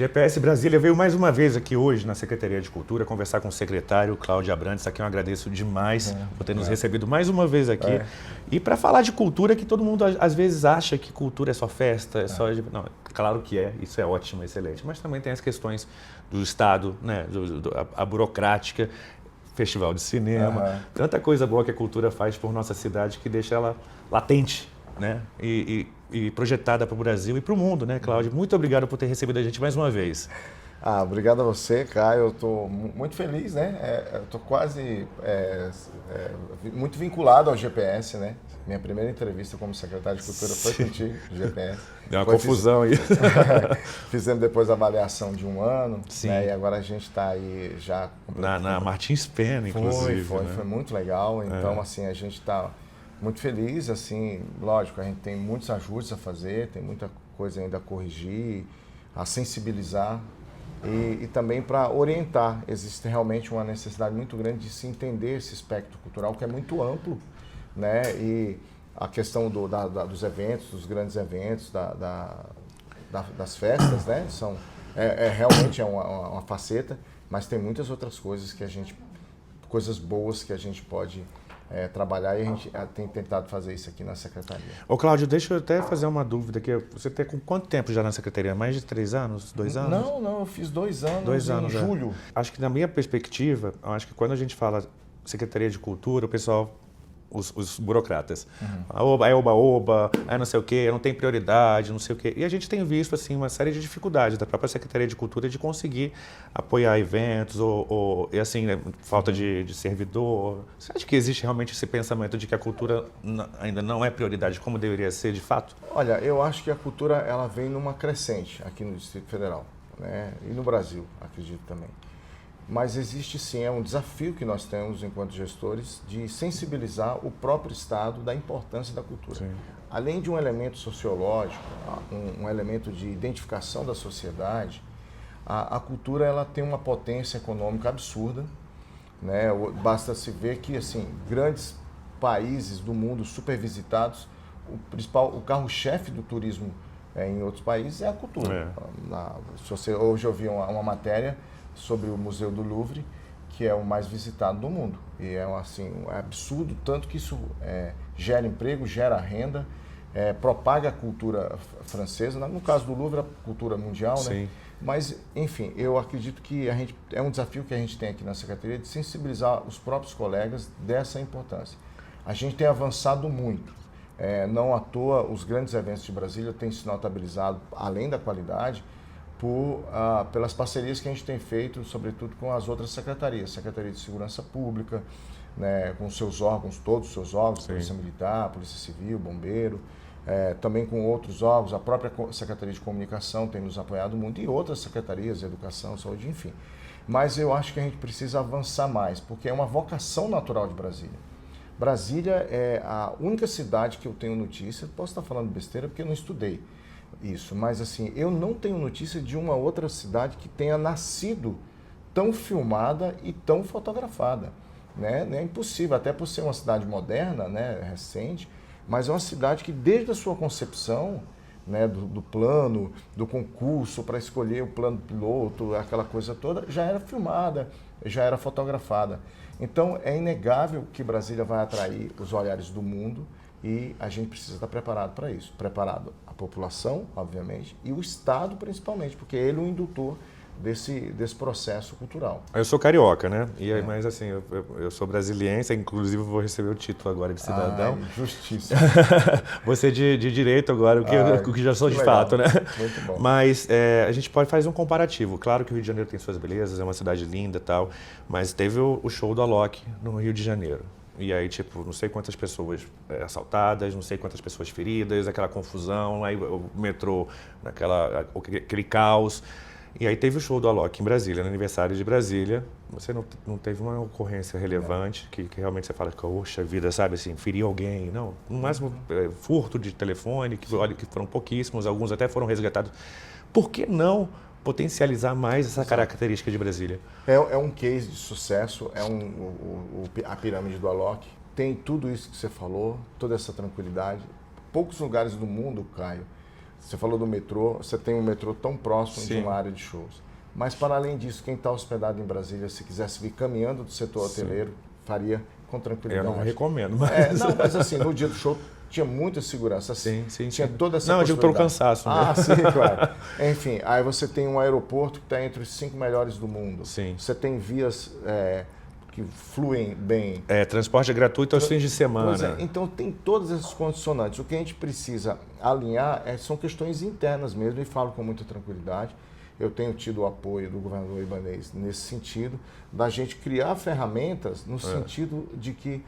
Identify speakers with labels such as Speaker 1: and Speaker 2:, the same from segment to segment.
Speaker 1: GPS Brasília veio mais uma vez aqui hoje na Secretaria de Cultura conversar com o secretário Cláudio Abrantes. Aqui eu agradeço demais por ter nos recebido mais uma vez aqui. E para falar de cultura, que todo mundo às vezes acha que cultura é só festa, é só... Não, claro que é, isso é ótimo, excelente. Mas também tem as questões do Estado, né, a burocrática, festival de cinema, tanta coisa boa que a cultura faz por nossa cidade que deixa ela latente, né? E projetada para o Brasil e para o mundo, né, Cláudio? Muito obrigado por ter recebido a gente mais uma vez.
Speaker 2: Obrigado a você, Caio. Eu estou muito feliz, né? Eu estou quase muito vinculado ao GPS, né? Minha primeira entrevista como secretário de Cultura foi contigo, GPS.
Speaker 1: Deu uma confusão aí.
Speaker 2: Fizemos depois a avaliação de 1 ano,
Speaker 1: Sim.
Speaker 2: Né? E agora a gente está aí já...
Speaker 1: Na Martins Pena, inclusive.
Speaker 2: Foi muito legal. Então, assim, a gente está muito feliz, assim, lógico, a gente tem muitos ajustes a fazer, tem muita coisa ainda a corrigir, a sensibilizar e também para orientar. Existe realmente uma necessidade muito grande de se entender esse espectro cultural que é muito amplo, né? E a questão dos eventos, dos grandes eventos, das festas, né? Realmente uma faceta, mas tem muitas outras coisas coisas boas que a gente pode trabalhar e a gente tem tentado fazer isso aqui na Secretaria.
Speaker 1: Ô Cláudio, deixa eu até fazer uma dúvida aqui. Você está com quanto tempo já na Secretaria? Mais de 3 anos? 2 anos?
Speaker 2: Não, eu fiz 2 anos,
Speaker 1: 2 anos
Speaker 2: em julho.
Speaker 1: Acho que na minha perspectiva, acho que quando a gente fala Secretaria de Cultura, o pessoal... Os burocratas. É oba-oba, é não sei o quê, não tem prioridade, não sei o quê. E a gente tem visto assim, uma série de dificuldades da própria Secretaria de Cultura de conseguir apoiar eventos e assim, né, falta de servidor. Você acha que existe realmente esse pensamento de que a cultura ainda não é prioridade como deveria ser de fato?
Speaker 2: Olha, eu acho que a cultura ela vem numa crescente aqui no Distrito Federal, né? E no Brasil, acredito também. Mas existe sim, é um desafio que nós temos enquanto gestores de sensibilizar o próprio Estado da importância da cultura.
Speaker 1: Sim.
Speaker 2: Além de um elemento sociológico, um elemento de identificação da sociedade, a cultura ela tem uma potência econômica absurda, né? Basta se ver que assim, grandes países do mundo supervisitados, o carro-chefe do turismo em outros países é a cultura. Hoje eu vi uma matéria sobre o Museu do Louvre, que é o mais visitado do mundo. E é absurdo, tanto que isso gera emprego, gera renda, propaga a cultura francesa, no caso do Louvre, a cultura mundial,
Speaker 1: Sim.
Speaker 2: né? Mas, enfim, eu acredito que é um desafio que a gente tem aqui na Secretaria de sensibilizar os próprios colegas dessa importância. A gente tem avançado muito. Não à toa, os grandes eventos de Brasília têm se notabilizado, além da qualidade, pelas parcerias que a gente tem feito, sobretudo com as outras secretarias, Secretaria de Segurança Pública, né, com seus órgãos, todos os seus órgãos,
Speaker 1: Sim.
Speaker 2: Polícia Militar, Polícia Civil, Bombeiro, também com outros órgãos, a própria Secretaria de Comunicação tem nos apoiado muito, e outras secretarias, Educação, Saúde, enfim. Mas eu acho que a gente precisa avançar mais, porque é uma vocação natural de Brasília. Brasília é a única cidade que eu tenho notícia, posso estar falando besteira porque eu não estudei isso, mas assim, eu não tenho notícia de uma outra cidade que tenha nascido tão filmada e tão fotografada, né? É impossível, até por ser uma cidade moderna, né, recente, mas é uma cidade que desde a sua concepção, né, do plano, do concurso para escolher o plano piloto, aquela coisa toda, já era filmada, já era fotografada. Então é inegável que Brasília vai atrair os olhares do mundo e a gente precisa estar preparado para isso. Preparado a população, obviamente, e o Estado principalmente, porque ele é o indutor desse processo cultural.
Speaker 1: Eu sou carioca, né? Mas assim, eu sou brasiliense, inclusive vou receber o título agora de cidadão.
Speaker 2: Justiça.
Speaker 1: Você de direito agora, o que já sou de
Speaker 2: legal.
Speaker 1: fato, né?
Speaker 2: Muito bom.
Speaker 1: Mas a gente pode fazer um comparativo. Claro que o Rio de Janeiro tem suas belezas, é uma cidade linda e tal, mas teve o show do Alok no Rio de Janeiro. E aí, tipo, não sei quantas pessoas assaltadas, não sei quantas pessoas feridas, aquela confusão, aí o metrô, aquele caos. E aí teve o show do Alok em Brasília, no aniversário de Brasília. Você não teve uma ocorrência relevante que realmente você fala, poxa vida, sabe assim, feriu alguém. Não, no máximo furto de telefone, que foram pouquíssimos, alguns até foram resgatados. Por que não potencializar mais essa característica de Brasília?
Speaker 2: É um case de sucesso, a pirâmide do Alok. Tem tudo isso que você falou, toda essa tranquilidade. Poucos lugares do mundo, Caio, Você falou do metrô, você tem um metrô tão próximo de
Speaker 1: Sim.
Speaker 2: uma área de shows. Mas, para além disso, quem está hospedado em Brasília, se quisesse vir caminhando do setor hoteleiro, faria com tranquilidade.
Speaker 1: Eu não recomendo, mas...
Speaker 2: Não, mas assim, no dia do show tinha muita segurança.
Speaker 1: Sim, sim,
Speaker 2: tinha
Speaker 1: sim.
Speaker 2: toda essa
Speaker 1: Não, eu digo pelo
Speaker 2: possibilidade.
Speaker 1: cansaço mesmo.
Speaker 2: Ah, sim, claro. Enfim, aí você tem um aeroporto que está entre os 5 melhores do mundo.
Speaker 1: Sim.
Speaker 2: Você tem vias que fluem bem.
Speaker 1: Transporte gratuito aos fins de semana.
Speaker 2: Pois é, então tem todas essas condicionantes. O que a gente precisa alinhar são questões internas mesmo, e falo com muita tranquilidade. Eu tenho tido o apoio do governador Ibanez nesse sentido, da gente criar ferramentas no sentido de que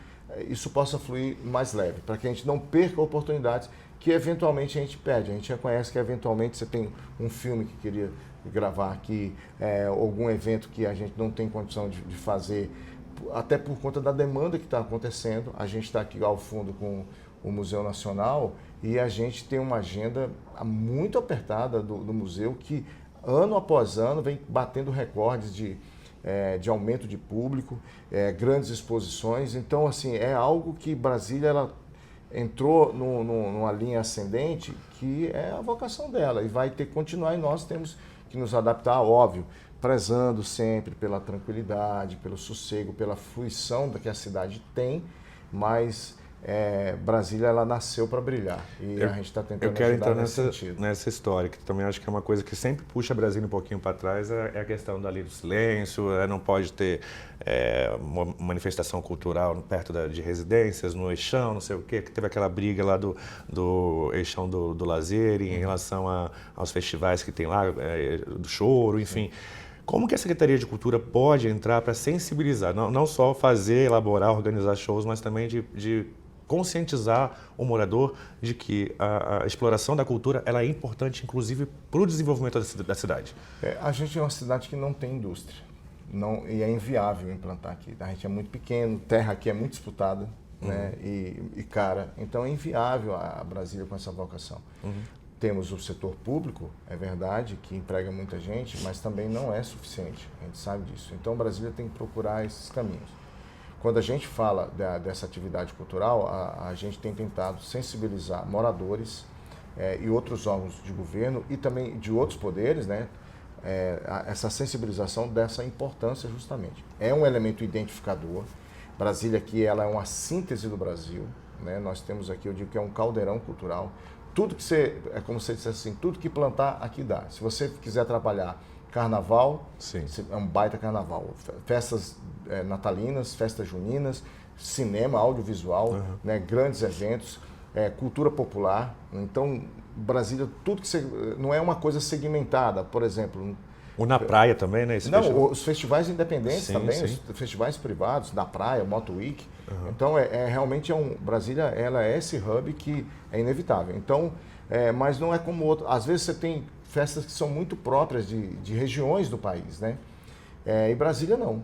Speaker 2: isso possa fluir mais leve, para que a gente não perca oportunidades que eventualmente a gente perde. A gente reconhece que eventualmente você tem um filme que queria gravar aqui, algum evento que a gente não tem condição de fazer, até por conta da demanda que está acontecendo. A gente está aqui ao fundo com o Museu Nacional e a gente tem uma agenda muito apertada do museu que, ano após ano, vem batendo recordes de aumento de público, grandes exposições. Então, assim, é algo que Brasília ela entrou numa linha ascendente que é a vocação dela e vai ter que continuar, e nós temos que nos adaptar, óbvio, prezando sempre pela tranquilidade, pelo sossego, pela fruição que a cidade tem, mas Brasília ela nasceu para brilhar e a gente está tentando
Speaker 1: Eu quero
Speaker 2: ajudar
Speaker 1: entrar
Speaker 2: nesse sentido.
Speaker 1: nessa história, que também acho que é uma coisa que sempre puxa Brasília um pouquinho para trás, é a questão da lei do silêncio, não pode ter uma manifestação cultural perto de residências, no Eixão, não sei o quê, que teve aquela briga lá do Eixão do Lazer em relação aos festivais que tem lá, do choro, enfim. Como que a Secretaria de Cultura pode entrar para sensibilizar, não só fazer, elaborar, organizar shows, mas também de conscientizar o morador de que a exploração da cultura ela é importante, inclusive, para o desenvolvimento da cidade?
Speaker 2: A gente é uma cidade que não tem indústria, e é inviável implantar aqui. A gente é muito pequeno, terra aqui é muito disputada, né, e cara, então é inviável a Brasília com essa vocação. Temos o setor público, é verdade, que emprega muita gente, mas também não é suficiente, a gente sabe disso. Então Brasília tem que procurar esses caminhos. Quando a gente fala dessa atividade cultural, a gente tem tentado sensibilizar moradores e outros órgãos de governo e também de outros poderes, né? Essa sensibilização dessa importância justamente. É um elemento identificador. Brasília aqui ela é uma síntese do Brasil, né? Nós temos aqui, eu digo que é um caldeirão cultural. Tudo que você, é como você disse assim, tudo que plantar aqui dá. Se você quiser trabalhar carnaval,
Speaker 1: Sim.
Speaker 2: É um baita carnaval. Festas natalinas, festas juninas, cinema, audiovisual, né, grandes eventos, cultura popular. Então, Brasília, tudo que você... Não é uma coisa segmentada, por exemplo...
Speaker 1: Ou na praia também, né?
Speaker 2: Os festivais independentes também,
Speaker 1: sim.
Speaker 2: Os festivais privados, na praia, Moto Week. Então, realmente Brasília, ela é esse hub que é inevitável. Então, mas não é como outro. Às vezes você tem festas que são muito próprias de regiões do país, né? E Brasília não.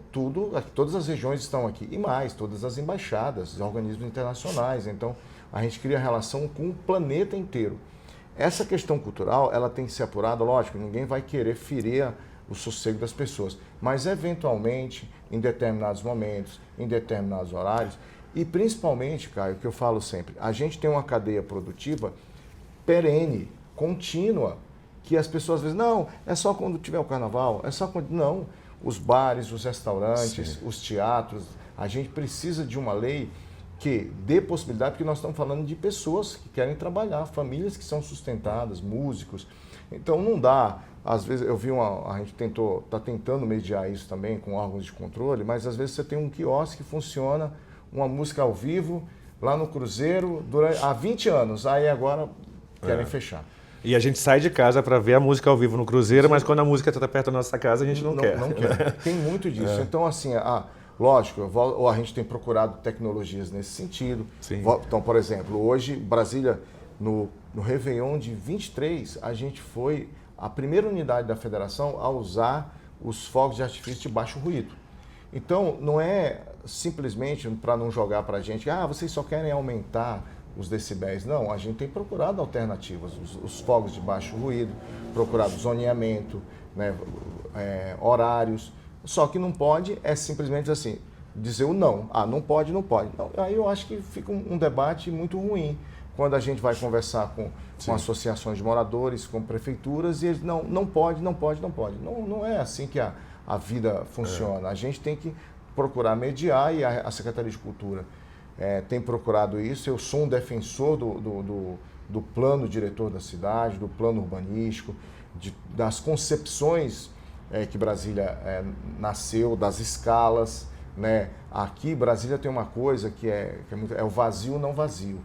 Speaker 2: Todas as regiões estão aqui. E mais, todas as embaixadas, os organismos internacionais. Então, a gente cria relação com o planeta inteiro. Essa questão cultural, ela tem que ser apurada, lógico, ninguém vai querer ferir o sossego das pessoas, mas eventualmente, em determinados momentos, em determinados horários, e principalmente, Caio, que eu falo sempre, a gente tem uma cadeia produtiva perene, contínua, que as pessoas às vezes, não, é só quando tiver o carnaval, é só quando... Não, os bares, os restaurantes, os teatros, a gente precisa de uma lei que dê possibilidade, porque nós estamos falando de pessoas que querem trabalhar, famílias que são sustentadas, músicos. Então não dá, às vezes eu vi a gente está tentando mediar isso também com órgãos de controle, mas às vezes você tem um quiosque que funciona, uma música ao vivo, lá no Cruzeiro, há 20 anos, aí agora querem fechar.
Speaker 1: E a gente sai de casa para ver a música ao vivo no Cruzeiro, mas quando a música está perto da nossa casa, a gente não quer.
Speaker 2: Não quer. Tem muito disso. Então, assim, lógico, a gente tem procurado tecnologias nesse sentido.
Speaker 1: Sim.
Speaker 2: Então, por exemplo, hoje, Brasília, no Réveillon de 23, a gente foi a primeira unidade da federação a usar os fogos de artifício de baixo ruído. Então, não é simplesmente para não jogar para a gente, vocês só querem aumentar os decibéis. Não, a gente tem procurado alternativas, os fogos de baixo ruído, procurado zoneamento, né, horários. Só que não pode simplesmente assim, dizer o não. Não pode, não pode. Então, aí eu acho que fica um debate muito ruim, quando a gente vai conversar com associações de moradores, com prefeituras, e eles não pode. Não é assim que a vida funciona. A gente tem que procurar mediar e a Secretaria de Cultura tem procurado isso. Eu sou um defensor do plano diretor da cidade, do plano urbanístico, das concepções que Brasília nasceu, das escalas, né? Aqui Brasília tem uma coisa que é o vazio não vazio.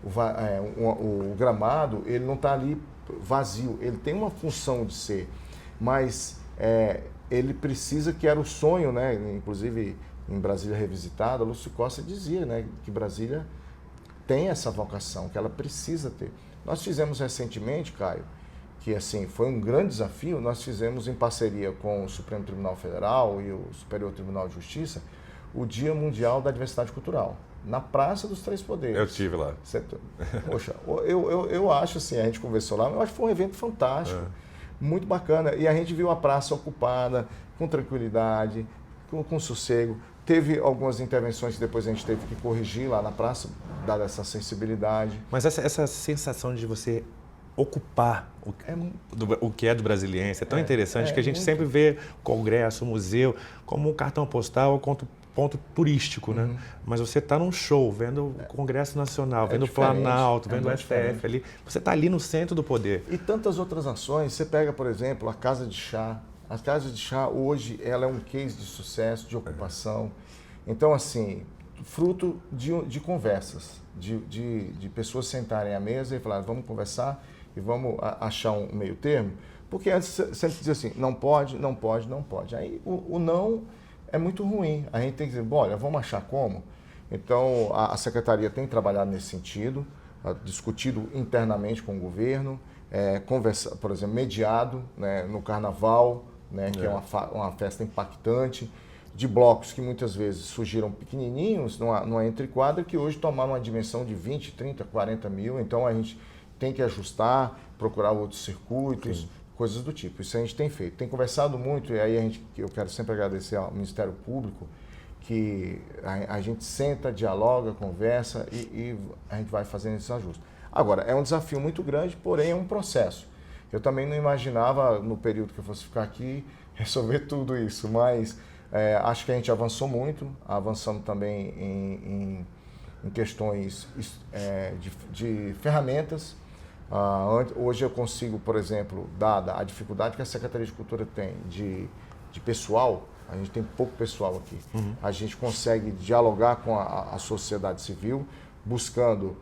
Speaker 2: O gramado, ele não está ali vazio, ele tem uma função de ser, mas ele precisa, que era o sonho, né? Inclusive em Brasília Revisitada, Lúcio Costa dizia, né, que Brasília tem essa vocação, que ela precisa ter. Nós fizemos recentemente, Caio, que assim foi um grande desafio, nós fizemos em parceria com o Supremo Tribunal Federal e o Superior Tribunal de Justiça o Dia Mundial da Diversidade Cultural, na Praça dos Três Poderes.
Speaker 1: Eu estive lá.
Speaker 2: Poxa, eu acho assim, a gente conversou lá, eu acho que foi um evento fantástico, muito bacana, e a gente viu a praça ocupada, com tranquilidade, com sossego. Teve algumas intervenções que depois a gente teve que corrigir lá na praça, dada essa sensibilidade.
Speaker 1: Mas essa sensação de você ocupar o que é do brasiliense é tão interessante que a gente sempre vê o Congresso, o museu, como um cartão postal ou ponto turístico, né? Mas você está num show, vendo o Congresso Nacional, vendo o Planalto, vendo o STF ali. Você está ali no centro do poder.
Speaker 2: E tantas outras ações. Você pega, por exemplo, a Casa de Chá. A Casa de Chá, hoje, ela é um case de sucesso, de ocupação. Então, assim, fruto de conversas, de pessoas sentarem à mesa e falarem, vamos conversar e vamos achar um meio termo. Porque antes sempre dizia assim, não pode. Aí o não é muito ruim. A gente tem que dizer, bom, olha, vamos achar como? Então, a Secretaria tem trabalhado nesse sentido, discutido internamente com o governo, por exemplo, mediado, né, no Carnaval, né, que é uma festa impactante, de blocos que muitas vezes surgiram pequenininhos numa entrequadra, que hoje tomaram uma dimensão de 20, 30, 40 mil. Então, a gente tem que ajustar, procurar outros circuitos, coisas do tipo. Isso a gente tem feito. Tem conversado muito, e aí eu quero sempre agradecer ao Ministério Público, que a gente senta, dialoga, conversa e a gente vai fazendo esses ajustes. Agora, é um desafio muito grande, porém é um processo. Eu também não imaginava, no período que eu fosse ficar aqui, resolver tudo isso, mas acho que a gente avançou muito, avançamos também em questões de ferramentas. Hoje eu consigo, por exemplo, dada a dificuldade que a Secretaria de Cultura tem de pessoal, a gente tem pouco pessoal aqui, a gente consegue dialogar com a sociedade civil, buscando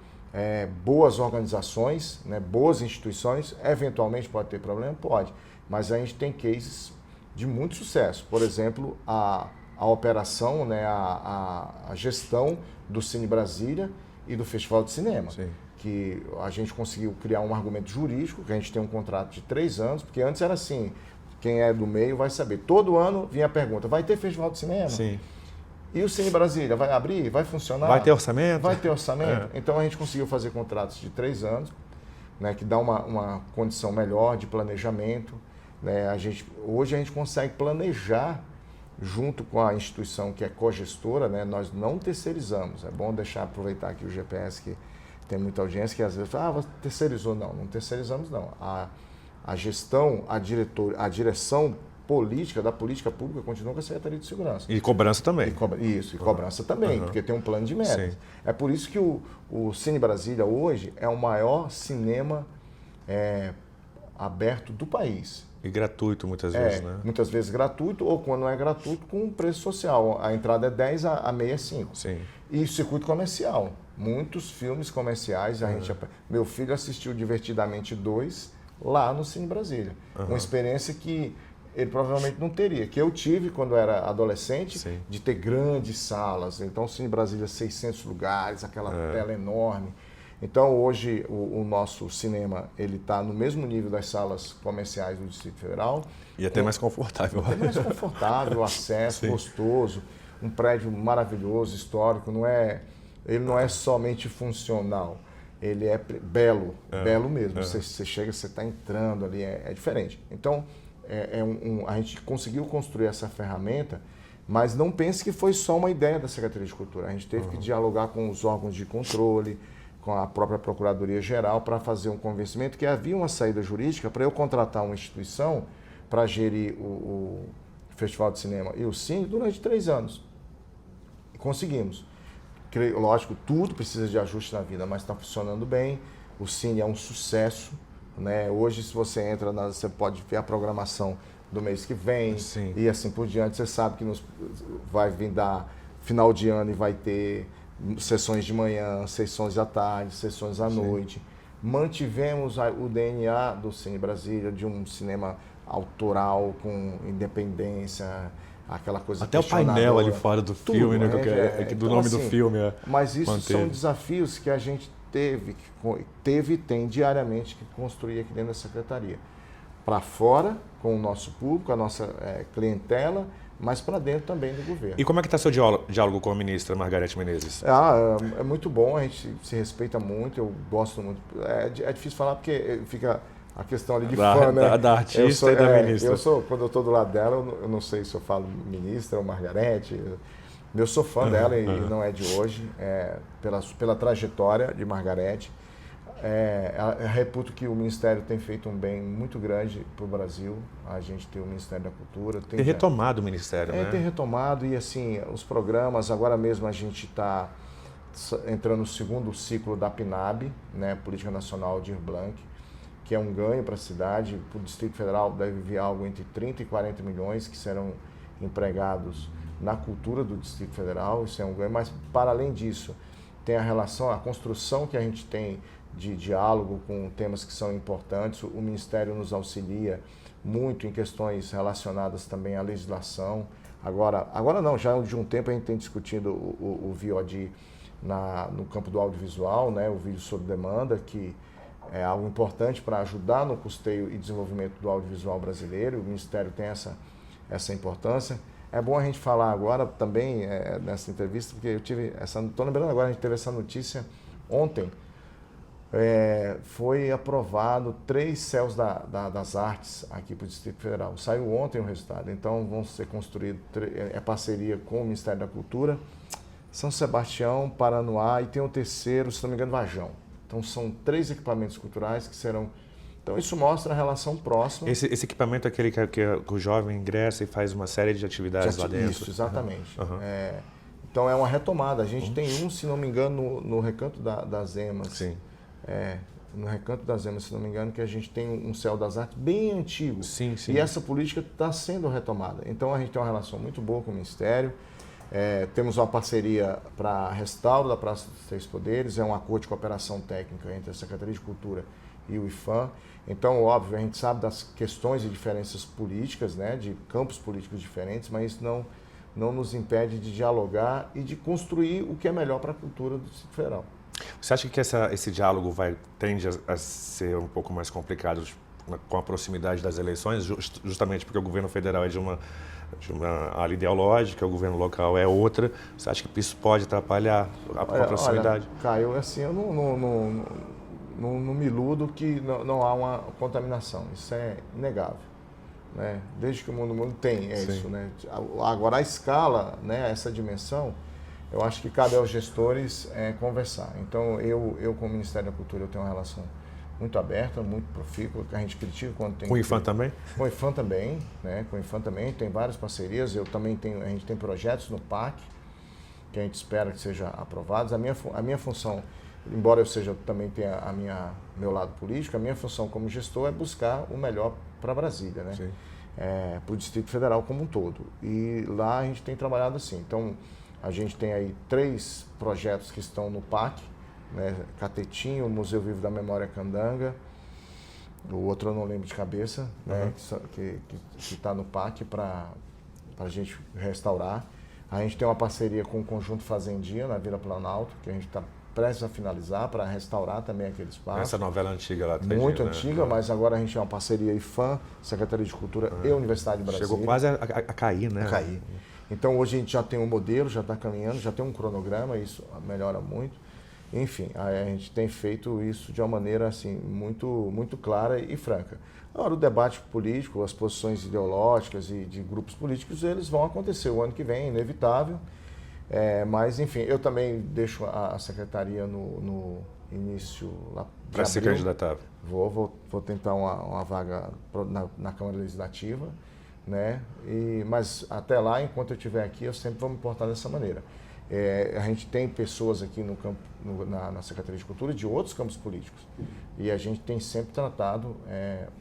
Speaker 2: boas organizações, né, boas instituições. Eventualmente pode ter problema? Pode, mas a gente tem cases de muito sucesso. Por exemplo, a operação, né, a gestão do Cine Brasília e do Festival de Cinema.
Speaker 1: Sim.
Speaker 2: Que a gente conseguiu criar um argumento jurídico, que a gente tem um contrato de 3 anos, porque antes era assim, quem é do meio vai saber. Todo ano vinha a pergunta, vai ter Festival de Cinema?
Speaker 1: Sim.
Speaker 2: E o Cine Brasília vai abrir? Vai funcionar?
Speaker 1: Vai ter orçamento?
Speaker 2: Vai ter orçamento. Então a gente conseguiu fazer contratos de 3 anos, né, que dá uma condição melhor de planejamento. Né? Hoje a gente consegue planejar junto com a instituição que é cogestora, né? Nós não terceirizamos. É bom aproveitar aqui o GPS, que tem muita audiência que às vezes fala, terceirizou. Não terceirizamos não. A gestão, a direção política, da política pública continua com a Secretaria de Segurança.
Speaker 1: E cobrança também.
Speaker 2: Cobrança também, porque tem um plano de metas.
Speaker 1: Sim.
Speaker 2: É por isso que o Cine Brasília hoje é o maior cinema aberto do país.
Speaker 1: E gratuito muitas vezes, né?
Speaker 2: Muitas vezes gratuito, ou quando não é gratuito, com um preço social. A entrada é 10 a meia 5.
Speaker 1: Sim.
Speaker 2: E circuito comercial. Muitos filmes comerciais. Meu filho assistiu Divertidamente 2 lá no Cine Brasília. Uma experiência que ele provavelmente não teria, que eu tive quando era adolescente,
Speaker 1: Sim.
Speaker 2: de ter grandes salas. Então, o Cine Brasília, 600 lugares, aquela tela enorme. Então, hoje, o nosso cinema ele está no mesmo nível das salas comerciais do Distrito Federal.
Speaker 1: E até mais confortável.
Speaker 2: Até mais confortável, acesso gostoso, um prédio maravilhoso, histórico. Ele não é somente funcional, ele é belo mesmo. Você chega, você está entrando ali, é diferente. Então, a gente conseguiu construir essa ferramenta, mas não pense que foi só uma ideia da Secretaria de Cultura. A gente teve que dialogar com os órgãos de controle, com a própria Procuradoria-Geral para fazer um convencimento que havia uma saída jurídica para eu contratar uma instituição para gerir o Festival de Cinema e o Cine durante 3 anos. E conseguimos. Lógico, tudo precisa de ajuste na vida, mas está funcionando bem. O Cine é um sucesso, né? Hoje, se você entra, você pode ver a programação do mês que vem.
Speaker 1: Sim.
Speaker 2: E assim por diante. Você sabe que vai vir dar final de ano e vai ter sessões de manhã, sessões à tarde, sessões à noite. Mantivemos o DNA do Cine Brasília, de um cinema autoral, com independência, aquela coisa
Speaker 1: até o painel ali fora do filme, né? Do
Speaker 2: então,
Speaker 1: nome
Speaker 2: assim,
Speaker 1: do filme.
Speaker 2: Mas isso
Speaker 1: manteve.
Speaker 2: São desafios que a gente teve e tem diariamente que construir aqui dentro da Secretaria. Para fora, com o nosso público, a nossa clientela, mas para dentro também do governo.
Speaker 1: E como é que está seu diálogo com a ministra Margareth Menezes?
Speaker 2: É muito bom, a gente se respeita muito, eu gosto muito. É difícil falar porque fica a questão ali de fã, né?
Speaker 1: Da artista e da ministra.
Speaker 2: Quando eu estou do lado dela, eu não sei se eu falo ministra ou Margareth. Eu sou fã dela e não é de hoje, pela trajetória de Margareth. Eu reputo que o Ministério tem feito um bem muito grande para o Brasil. A gente tem o Ministério da Cultura.
Speaker 1: Tem retomado o Ministério, né?
Speaker 2: Tem retomado e assim, os programas, agora mesmo a gente está entrando no segundo ciclo da PNAB, né, Política Nacional Aldir Blanc, que é um ganho para a cidade. Para o Distrito Federal deve vir algo entre 30 e 40 milhões que serão empregados na cultura do Distrito Federal. Isso é um ganho, mas para além disso, tem a construção que a gente tem de diálogo com temas que são importantes. O Ministério nos auxilia muito em questões relacionadas também à legislação. Agora não, já de um tempo a gente tem discutido o VOD no campo do audiovisual, né, o vídeo sob demanda, que é algo importante para ajudar no custeio e desenvolvimento do audiovisual brasileiro. O Ministério tem essa importância. É bom a gente falar agora também nessa entrevista, porque estou lembrando agora, a gente teve essa notícia ontem. Foi aprovado 3 céus das artes aqui para o Distrito Federal. Saiu ontem o resultado, então vão ser construídos, parceria com o Ministério da Cultura, São Sebastião, Paranoá e tem o terceiro, se não me engano, Vajão. Então são 3 equipamentos culturais que serão... Então isso mostra a relação próxima.
Speaker 1: Esse equipamento é aquele que o jovem ingressa e faz uma série de atividades lá dentro?
Speaker 2: Isso, exatamente. Então é uma retomada. A gente tem se não me engano, no Recanto das Emas.
Speaker 1: Sim.
Speaker 2: No Recanto das Emas, se não me engano, que a gente tem um Céu das Artes bem antigo.
Speaker 1: Sim.
Speaker 2: E essa política está sendo retomada. Então a gente tem uma relação muito boa com o Ministério. Temos uma parceria para restauro da Praça dos Três Poderes, é um acordo de cooperação técnica entre a Secretaria de Cultura e o IPHAN. Então, óbvio, a gente sabe das questões e diferenças políticas, né, de campos políticos diferentes, mas isso não nos impede de dialogar e de construir o que é melhor para a cultura do Distrito Federal.
Speaker 1: Você acha que esse diálogo tende a ser um pouco mais complicado com a proximidade das eleições, justamente porque o governo federal é de uma ala ideológica, o governo local é outra? Você acha que isso pode atrapalhar a proximidade?
Speaker 2: Olha, Caio, assim, eu não me iludo que não há uma contaminação. Isso é inegável, né? Desde que o mundo tem isso, né? Agora, a escala, né, essa dimensão, eu acho que cabe aos gestores conversar. Então, eu com o Ministério da Cultura, eu tenho uma relação muito aberta, muito profícua, que a gente critica quando tem...
Speaker 1: Com o IPHAN também?
Speaker 2: Com o IPHAN também, né? Com o IPHAN também, tem várias parcerias. A gente tem projetos no PAC, que a gente espera que sejam aprovados. A minha função, embora eu também tenha meu lado político, a minha função como gestor é buscar o melhor para Brasília, né? Para o Distrito Federal como um todo. E lá a gente tem trabalhado assim. Então, a gente tem aí 3 projetos que estão no PAC, né? Catetinho, o Museu Vivo da Memória Candanga, o outro eu não lembro de cabeça, né? Que está no PAC para a gente restaurar. A gente tem uma parceria com o Conjunto Fazendia, na Vila Planalto, que a gente está prestes a finalizar para restaurar também aquele espaço.
Speaker 1: Essa novela antiga lá.
Speaker 2: Muito antiga, mas agora a gente tem uma parceria IPHAN, Secretaria de Cultura e Universidade de Brasília.
Speaker 1: Chegou quase a cair, né?
Speaker 2: A cair. Então hoje a gente já tem um modelo, já está caminhando, já tem um cronograma, isso melhora muito. Enfim, a gente tem feito isso de uma maneira assim, muito clara e franca. Agora, o debate político, as posições ideológicas e de grupos políticos, eles vão acontecer o ano que vem, é inevitável. Mas, enfim, eu também deixo a secretaria no início lá de
Speaker 1: Para se
Speaker 2: abril.
Speaker 1: candidatar.
Speaker 2: Vou tentar uma vaga na Câmara Legislativa, né? Mas até lá, enquanto eu estiver aqui, eu sempre vou me portar dessa maneira. A gente tem pessoas aqui no campo, na Secretaria de Cultura de outros campos políticos. E a gente tem sempre tratado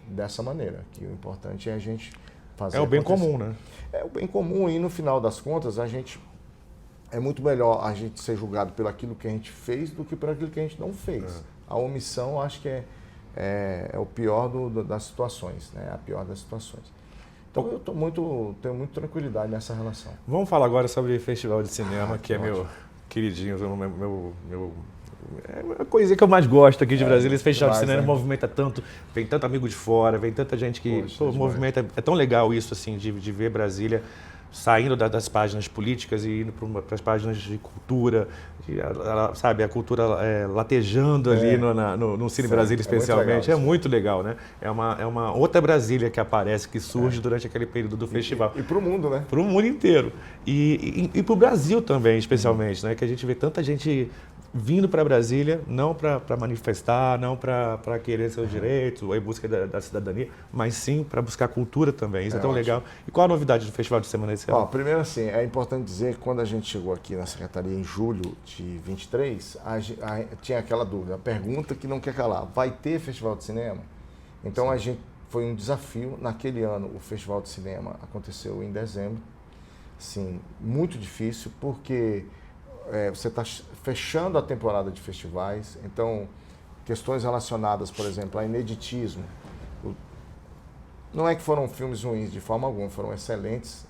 Speaker 2: dessa maneira, que o importante é a gente fazer
Speaker 1: É o bem
Speaker 2: acontecer.
Speaker 1: comum, né?
Speaker 2: É o bem comum e, no final das contas, é muito melhor a gente ser julgado pelo aquilo que a gente fez do que por aquilo que a gente não fez. A omissão, acho que é o pior das situações, né? A pior das situações. Então, eu tenho muito tranquilidade nessa relação.
Speaker 1: Vamos falar agora sobre o Festival de Cinema, que é
Speaker 2: ótimo.
Speaker 1: meu queridinho, é a coisinha que eu mais gosto aqui de Brasília. Esse Festival de
Speaker 2: demais,
Speaker 1: Cinema
Speaker 2: né?
Speaker 1: movimenta tanto, vem tanto amigo de fora, vem tanta gente que
Speaker 2: Poxa, demais.
Speaker 1: movimenta. É tão legal isso, assim, de ver Brasília saindo das páginas políticas e indo para as páginas de cultura, sabe, a cultura latejando ali no Cine
Speaker 2: Sim,
Speaker 1: Brasília, especialmente.
Speaker 2: é
Speaker 1: É
Speaker 2: muito
Speaker 1: muito legal, né? É uma outra Brasília que aparece, que surge durante aquele período do festival.
Speaker 2: E para o mundo, né?
Speaker 1: Para o mundo inteiro. E para o Brasil também, especialmente, né? Que a gente vê tanta gente vindo para Brasília, não para manifestar, não para querer seus direitos, ou em busca da cidadania, mas sim para buscar cultura também. Isso é tão
Speaker 2: ótimo.
Speaker 1: legal. E qual a novidade do Festival de Semana desse ano?
Speaker 2: Primeiro, assim, é importante dizer que quando a gente chegou aqui na Secretaria em julho de 23, tinha aquela dúvida, a pergunta que não quer calar, vai ter Festival de Cinema? Então, foi um desafio. Naquele ano, o Festival de Cinema aconteceu em dezembro. Assim, muito difícil, porque você está fechando a temporada de festivais, então questões relacionadas, por exemplo, a ineditismo. Não é que foram filmes ruins de forma alguma, foram excelentes,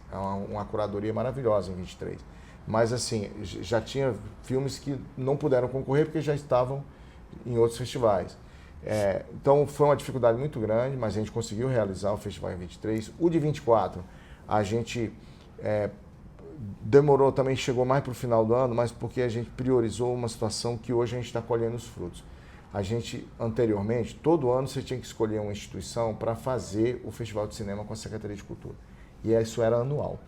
Speaker 2: uma curadoria maravilhosa em 23. Mas assim, já tinha filmes que não puderam concorrer porque já estavam em outros festivais. Então foi uma dificuldade muito grande, mas a gente conseguiu realizar o festival em 23. O de 24, a gente demorou também, chegou mais para o final do ano, mas porque a gente priorizou uma situação que hoje a gente está colhendo os frutos. A gente, anteriormente, todo ano você tinha que escolher uma instituição para fazer o Festival de Cinema com a Secretaria de Cultura. E isso era anual.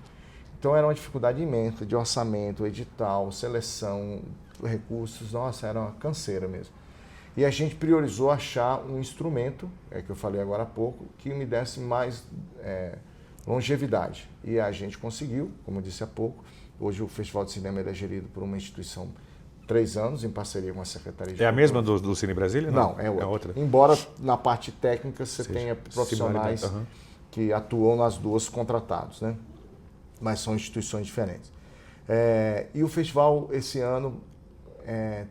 Speaker 2: Então era uma dificuldade imensa de orçamento, edital, seleção, recursos, nossa, era uma canseira mesmo. E a gente priorizou achar um instrumento, que eu falei agora há pouco, que me desse mais longevidade. E a gente conseguiu, como eu disse há pouco. Hoje o Festival de Cinema é gerido por uma instituição 3 anos, em parceria com a Secretaria de Cultura.
Speaker 1: É a mesma do Cine Brasília?
Speaker 2: Não, é outra. Embora na parte técnica você tenha profissionais que atuam nas duas contratados, né? Mas são instituições diferentes. E o festival, esse ano,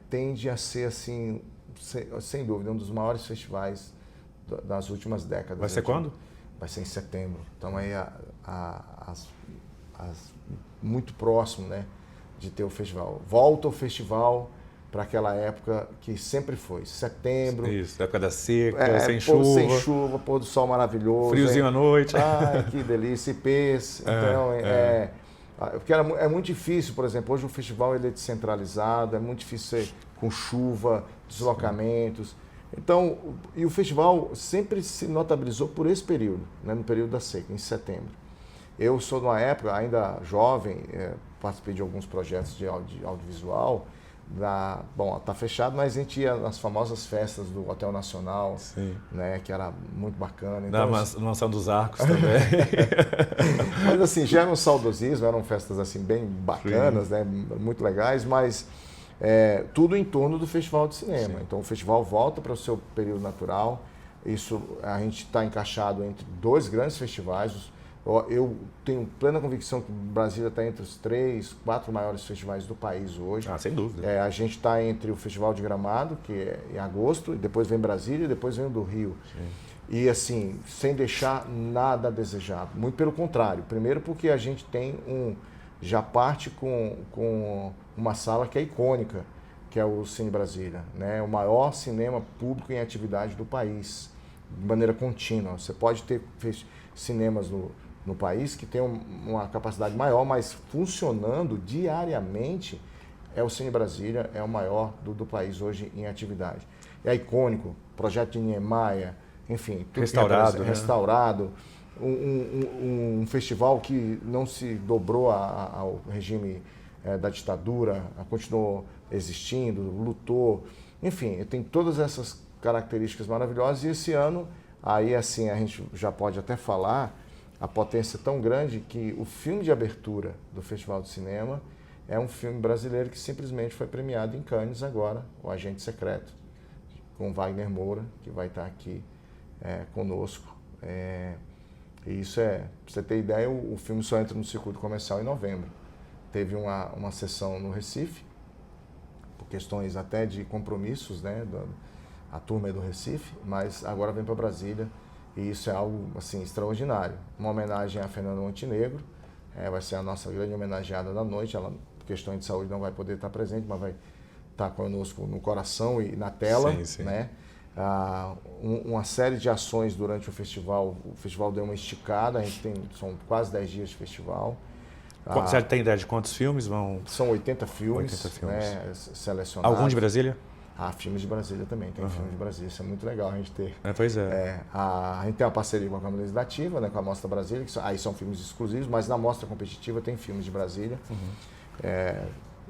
Speaker 2: tende a ser, assim, sem dúvida, um dos maiores festivais das últimas décadas.
Speaker 1: Vai ser quando?
Speaker 2: Vai ser em setembro. Então, aí, muito próximo, né, de ter o festival. Volta o festival para aquela época que sempre foi, setembro.
Speaker 1: Isso, época da seca, sem chuva.
Speaker 2: Sem chuva, pôr do sol maravilhoso.
Speaker 1: Friozinho à noite.
Speaker 2: Ai, que delícia, ipês. Então, porque é muito difícil, por exemplo, hoje o festival ele é descentralizado, é muito difícil ser com chuva, deslocamentos. Então, e o festival sempre se notabilizou por esse período, né, no período da seca, em setembro. Eu sou de uma época, ainda jovem, participei de alguns projetos de audiovisual. Bom, está fechado, mas a gente ia nas famosas festas do Hotel Nacional, né, que era muito bacana. Então,
Speaker 1: Na Mansão dos Arcos também.
Speaker 2: Mas assim, já era um saudosismo, eram festas assim bem bacanas, né, muito legais, mas tudo em torno do Festival de Cinema. Então o festival volta para o seu período natural. Isso a gente está encaixado entre 2 grandes festivais. Eu tenho plena convicção que Brasília está entre os 3, 4 maiores festivais do país hoje.
Speaker 1: Sem dúvida.
Speaker 2: A gente está entre o Festival de Gramado, que é em agosto, e depois vem Brasília, e depois vem o do Rio. E assim, sem deixar nada a desejar. Muito pelo contrário. Primeiro porque a gente tem já parte com uma sala que é icônica, que é o Cine Brasília, né? O maior cinema público em atividade do país, de maneira contínua. Você pode ter cinemas no país que tem uma capacidade maior, mas funcionando diariamente, o Cine Brasília é o maior do país hoje em atividade. É icônico, projeto de Niemeyer, enfim, tudo restaurado, um festival que não se dobrou ao regime da ditadura, continuou existindo, lutou. Enfim, tem todas essas características maravilhosas e esse ano, aí assim, a gente já pode até falar, a potência é tão grande que o filme de abertura do Festival de Cinema é um filme brasileiro que simplesmente foi premiado em Cannes agora, O Agente Secreto, com Wagner Moura, que vai estar aqui conosco. E isso pra você ter ideia, o filme só entra no circuito comercial em novembro. Teve uma sessão no Recife, por questões até de compromissos, né? A turma é do Recife, mas agora vem para Brasília e isso é algo assim, extraordinário. Uma homenagem a Fernanda Montenegro, vai ser a nossa grande homenageada da noite. Ela, por questões de saúde, não vai poder estar presente, mas vai estar conosco no coração e na tela.
Speaker 1: Sim, sim.
Speaker 2: Né? Uma série de ações durante o festival deu uma esticada, são quase 10 dias de festival.
Speaker 1: Você tem ideia de quantos filmes vão?
Speaker 2: São 80 filmes,
Speaker 1: 80 filmes.
Speaker 2: Né, selecionados.
Speaker 1: Algum de Brasília?
Speaker 2: Filmes de Brasília também, tem filmes de Brasília, isso é muito legal a gente ter.
Speaker 1: Pois é.
Speaker 2: A gente tem uma parceria com a Câmara Legislativa, né, com a Mostra Brasília, aí são filmes exclusivos, mas na Mostra Competitiva tem filmes de Brasília.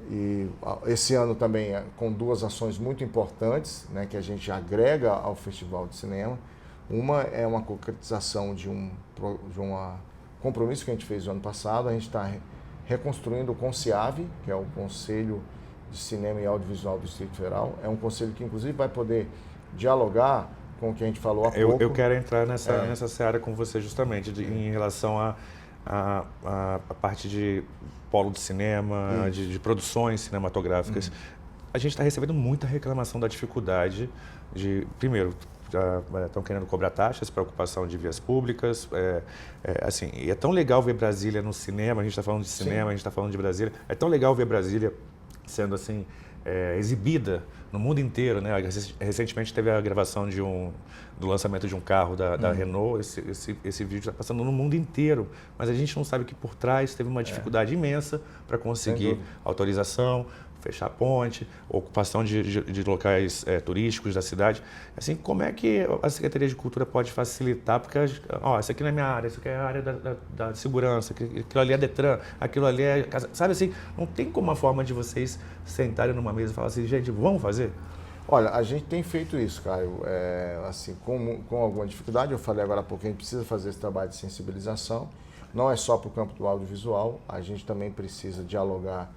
Speaker 2: E esse ano também com duas ações muito importantes, né, que a gente agrega ao Festival de Cinema. Uma é uma concretização de um compromisso que a gente fez no ano passado. A gente está reconstruindo o CONCIAV, que é o Conselho de Cinema e Audiovisual do Distrito Federal. É um conselho que, inclusive, vai poder dialogar com o que a gente falou há pouco.
Speaker 1: Eu quero entrar nessa seara com você justamente, em relação à parte de polo de cinema, de produções cinematográficas. A gente está recebendo muita reclamação da dificuldade primeiro, estão querendo cobrar taxas para ocupação de vias públicas. Assim, e é tão legal ver Brasília no cinema, a gente está falando de cinema, a gente está falando de Brasília. É tão legal ver Brasília sendo assim exibida no mundo inteiro, né? Recentemente teve a gravação do lançamento de um carro da Renault. Esse vídeo está passando no mundo inteiro, mas a gente não sabe que por trás teve uma dificuldade imensa para conseguir autorização, fechar a ponte, ocupação de locais turísticos da cidade. Assim, como é que a Secretaria de Cultura pode facilitar? Porque, isso aqui não é minha área, isso aqui é a área da segurança, aquilo ali é Detran, aquilo ali é... Sabe assim, não tem como uma forma de vocês sentarem numa mesa e falar assim, gente, vamos fazer?
Speaker 2: Olha, a gente tem feito isso, Caio, assim, com alguma dificuldade. Eu falei agora há pouco, a gente precisa fazer esse trabalho de sensibilização. Não é só para o campo do audiovisual, a gente também precisa dialogar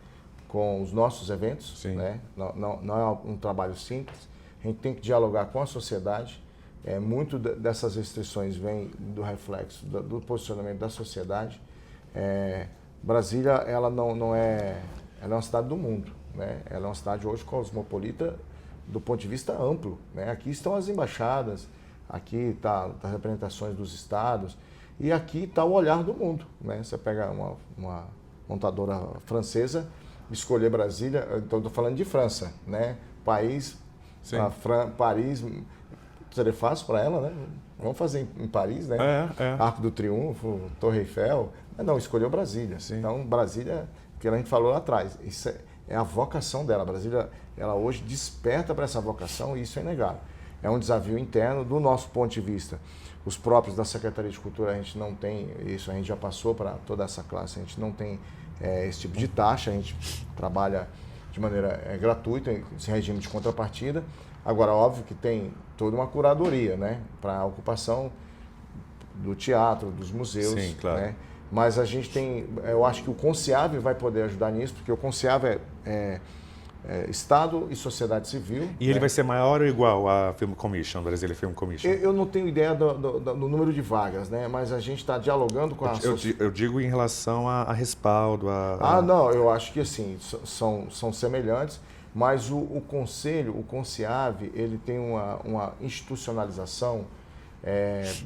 Speaker 2: com os nossos eventos, né? Não é um trabalho simples. A gente tem que dialogar com a sociedade. Muito dessas restrições vem do reflexo do posicionamento da sociedade. Brasília, ela ela é uma cidade do mundo, né? Ela é uma cidade hoje cosmopolita do ponto de vista amplo, né? Aqui estão as embaixadas, aqui está as representações dos estados e aqui está o olhar do mundo, né? Você pega uma montadora francesa, escolher Brasília, então estou falando de França, né? País, Paris, seria fácil para ela, né? Vamos fazer em Paris, né? Arco do Triunfo, Torre Eiffel, mas não, escolheu Brasília. Sim. Então, Brasília, que a gente falou lá atrás, isso é a vocação dela. Brasília, ela hoje desperta para essa vocação e isso é inegável. É um desafio interno do nosso ponto de vista. Os próprios da Secretaria de Cultura, a gente não tem isso, a gente já passou para toda essa classe, a gente não tem esse tipo de taxa, a gente trabalha de maneira gratuita, esse regime de contrapartida. Agora, óbvio que tem toda uma curadoria, né, para a ocupação do teatro, dos museus.
Speaker 1: Sim, claro.
Speaker 2: Né? Mas a gente tem, eu acho que o CONCIAV vai poder ajudar nisso, porque o CONCIAV é Estado e sociedade civil.
Speaker 1: E ele vai ser maior ou igual à Film Commission, Brasília Film Commission?
Speaker 2: Eu não tenho ideia do número de vagas, né? Mas a gente está dialogando com a...
Speaker 1: Eu digo em relação a respaldo,
Speaker 2: não, eu acho que assim, são semelhantes, mas o Conselho, o CONCIAV, ele tem uma institucionalização